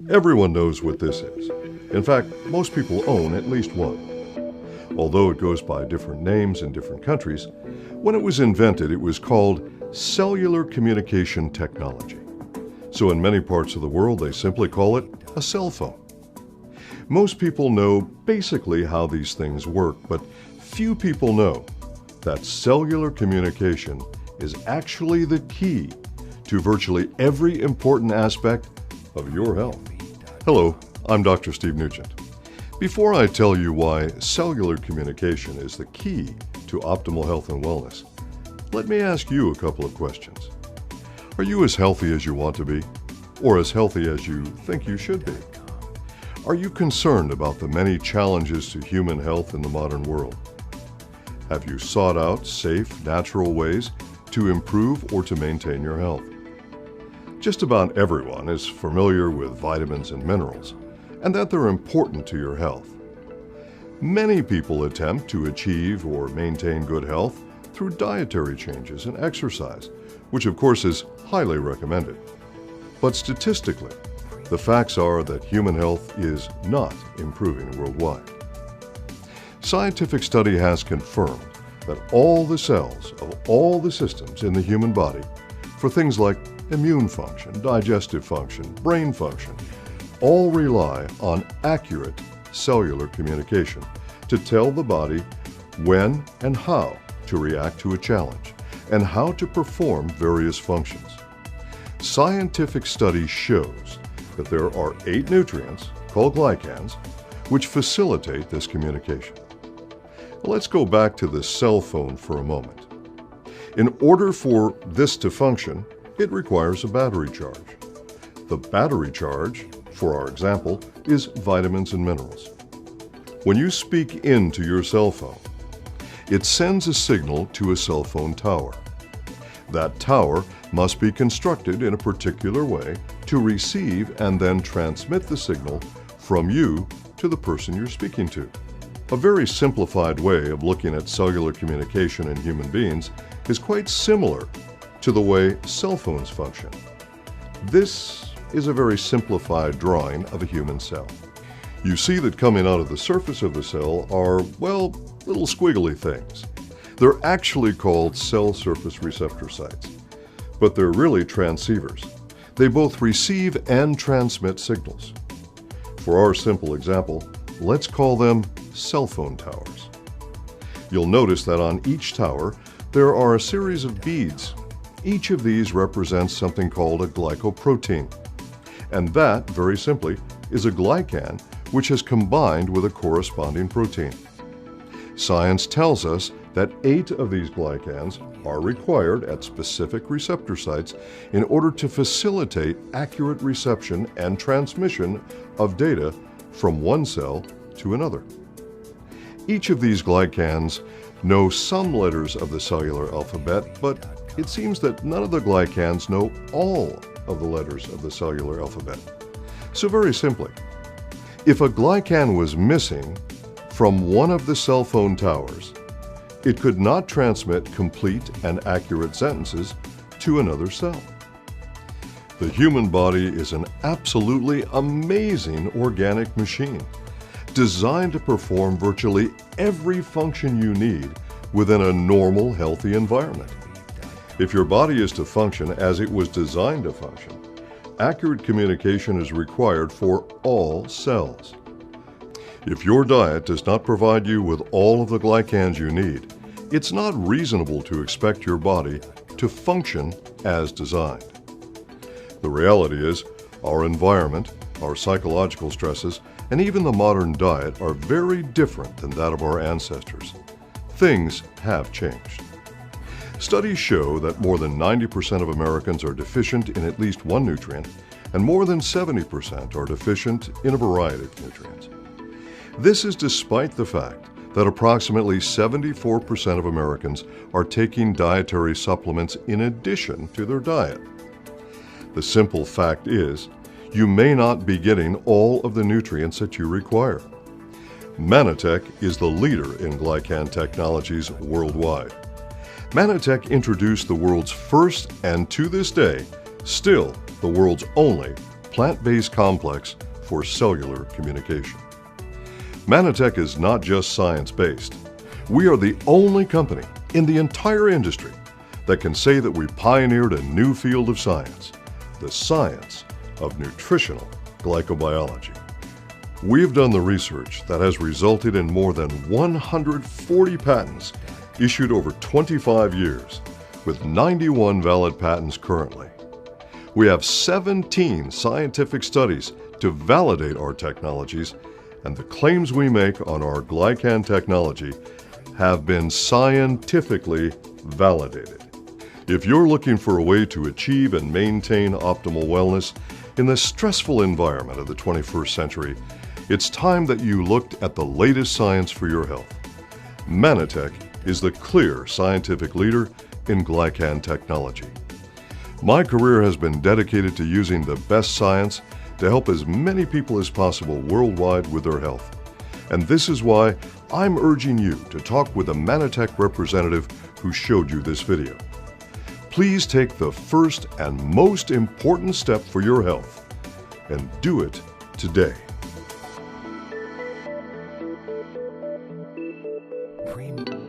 Everyone knows what this is. In fact, most people own at least one. Although it goes by different names in different countries, when it was invented, it was called cellular communication technology. So in many parts of the world, they simply call it a cell phone. Most people know basically how these things work, but few people know that cellular communication is actually the key to virtually every important aspect of your health. Hello, I'm Dr. Steve Nugent. Before I tell you why cellular communication is the key to optimal health and wellness, let me ask you a couple of questions. Are you as healthy as you want to be, or as healthy as you think you should be? Are you concerned about the many challenges to human health in the modern world? Have you sought out safe, natural ways to improve or to maintain your health? Just about everyone is familiar with vitamins and minerals, and that they're important to your health. Many people attempt to achieve or maintain good health through dietary changes and exercise, which of course is highly recommended. But statistically, the facts are that human health is not improving worldwide. Scientific study has confirmed that all the cells of all the systems in the human body, for things like immune function, digestive function, brain function, all rely on accurate cellular communication to tell the body when and how to react to a challenge and how to perform various functions. Scientific study shows that there are 8 nutrients, called glycans, which facilitate this communication. Let's go back to the cell phone for a moment. In order for this to function, it requires a battery charge. The battery charge, for our example, is vitamins and minerals. When you speak into your cell phone, it sends a signal to a cell phone tower. That tower must be constructed in a particular way to receive and then transmit the signal from you to the person you're speaking to. A very simplified way of looking at cellular communication in human beings is quite similar to the way cell phones function. This is a very simplified drawing of a human cell. You see that coming out of the surface of the cell are, well, little squiggly things. They're actually called cell surface receptor sites, but they're really transceivers. They both receive and transmit signals. For our simple example, let's call them cell phone towers. You'll notice that on each tower, there are a series of beads. Each of these represents something called a glycoprotein. And that, very simply, is a glycan which has combined with a corresponding protein. Science tells us that 8 of these glycans are required at specific receptor sites in order to facilitate accurate reception and transmission of data from one cell to another. Each of these glycans know some letters of the cellular alphabet, but it seems that none of the glycans know all of the letters of the cellular alphabet. So very simply, if a glycan was missing from one of the cell phone towers, it could not transmit complete and accurate sentences to another cell. The human body is an absolutely amazing organic machine, designed to perform virtually every function you need within a normal, healthy environment. If your body is to function as it was designed to function, accurate communication is required for all cells. If your diet does not provide you with all of the glycans you need, it's not reasonable to expect your body to function as designed. The reality is, our environment, our psychological stresses, and even the modern diet are very different than that of our ancestors. Things have changed. Studies show that more than 90% of Americans are deficient in at least one nutrient, and more than 70% are deficient in a variety of nutrients. This is despite the fact that approximately 74% of Americans are taking dietary supplements in addition to their diet. The simple fact is, you may not be getting all of the nutrients that you require. Manatech is the leader in glycan technologies worldwide. Manatech introduced the world's first and, to this day, still the world's only plant-based complex for cellular communication. Manatech is not just science-based. We are the only company in the entire industry that can say that we pioneered a new field of science, the science of nutritional glycobiology. We've done the research that has resulted in more than 140 patents issued over 25 years, with 91 valid patents currently. We have 17 scientific studies to validate our technologies, and the claims we make on our glycan technology have been scientifically validated. If you're looking for a way to achieve and maintain optimal wellness in the stressful environment of the 21st century, it's time that you looked at the latest science for your health. Manatech is the clear scientific leader in glycan technology. My career has been dedicated to using the best science to help as many people as possible worldwide with their health. And this is why I'm urging you to talk with a Manatech representative who showed you this video. Please take the first and most important step for your health, and do it today. Premium.